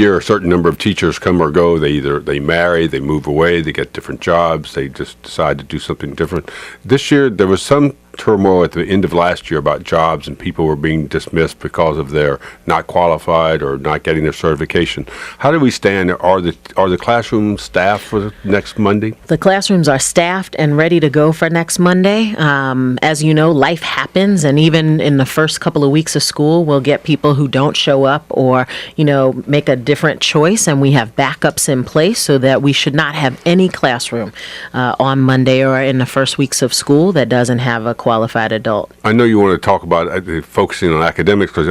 year, a certain number of teachers come or go. They marry, they move away, they get different jobs, they just decide to do something different. This year, there was some turmoil at the end of last year about jobs, and people were being dismissed because of their not qualified or not getting their certification. How do we stand? Are the classrooms staffed for next Monday? The classrooms are staffed and ready to go for next Monday. As you know, life happens, and even in the first couple of weeks of school, we'll get people who don't show up or, make a different choice, and we have backups in place so that we should not have any classroom on Monday or in the first weeks of school that doesn't have a qualified adult. I know you want to talk about focusing on academics because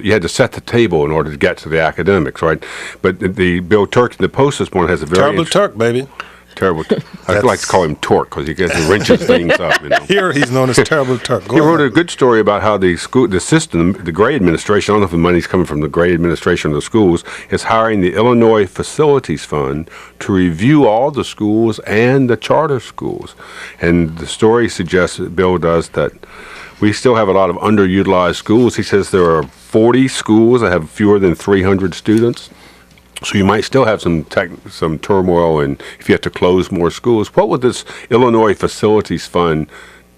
you had to set the table in order to get to the academics, right? But the Bill Turk in the Post this morning has a very Terrible Turk, baby. Terrible. I like to call him Torque because he gets and wrenches things up. Here he's known as Terrible Turk. He wrote a good story about how the system, the grade administration, I don't know if the money's coming from the grade administration of the schools, is hiring the Illinois Facilities Fund to review all the schools and the charter schools. And the story suggests, that Bill does, that we still have a lot of underutilized schools. He says there are 40 schools that have fewer than 300 students. So you might still have some turmoil, and if you have to close more schools. What would this Illinois Facilities Fund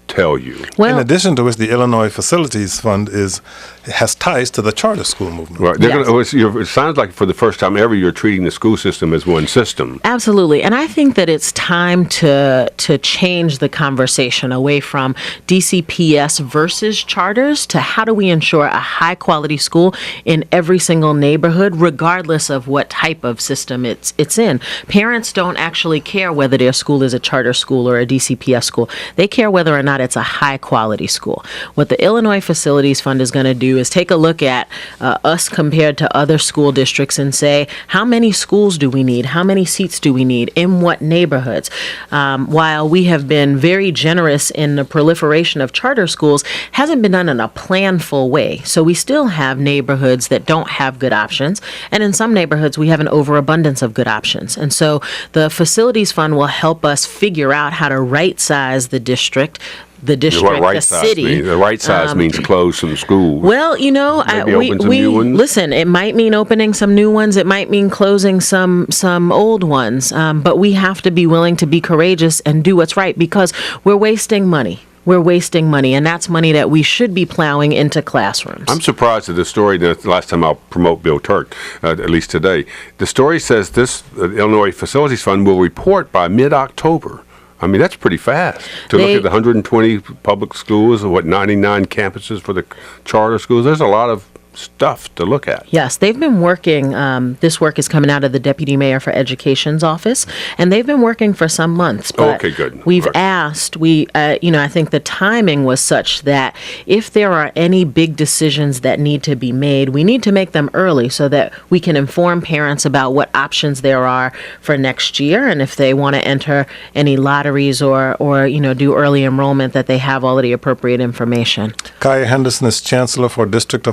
tell you? Well, in addition to which, the Illinois Facilities Fund has ties to the charter school movement. Right. It sounds like for the first time ever, you're treating the school system as one system. Absolutely. And I think that it's time to change the conversation away from DCPS versus charters to how do we ensure a high quality school in every single neighborhood, regardless of what type of system it's in. Parents don't actually care whether their school is a charter school or a DCPS school. They care whether or not it's a high quality school. What the Illinois Facilities Fund is going to do is take a look at us compared to other school districts and say, how many schools do we need? How many seats do we need? In what neighborhoods? While we have been very generous in the proliferation of charter schools, hasn't been done in a planful way. So we still have neighborhoods that don't have good options. And in some neighborhoods, we have an overabundance of good options. And so the Facilities Fund will help us figure out how to right size the district, the city. The right size means close some schools. Well, listen, it might mean opening some new ones. It might mean closing some old ones. But we have to be willing to be courageous and do what's right because we're wasting money. We're wasting money, and that's money that we should be plowing into classrooms. I'm surprised at the story. The last time I'll promote Bill Turk, at least today. The story says this Illinois Facilities Fund will report by mid-October. I mean, that's pretty fast to look at the 120 public schools and 99 campuses for the charter schools. There's a lot of stuff to look at. Yes, they've been working. This work is coming out of the Deputy Mayor for Education's office, and they've been working for some months. But okay, good. We've asked. I think the timing was such that if there are any big decisions that need to be made, we need to make them early so that we can inform parents about what options there are for next year, and if they want to enter any lotteries or do early enrollment, that they have all of the appropriate information. Kaya Henderson is Chancellor for District of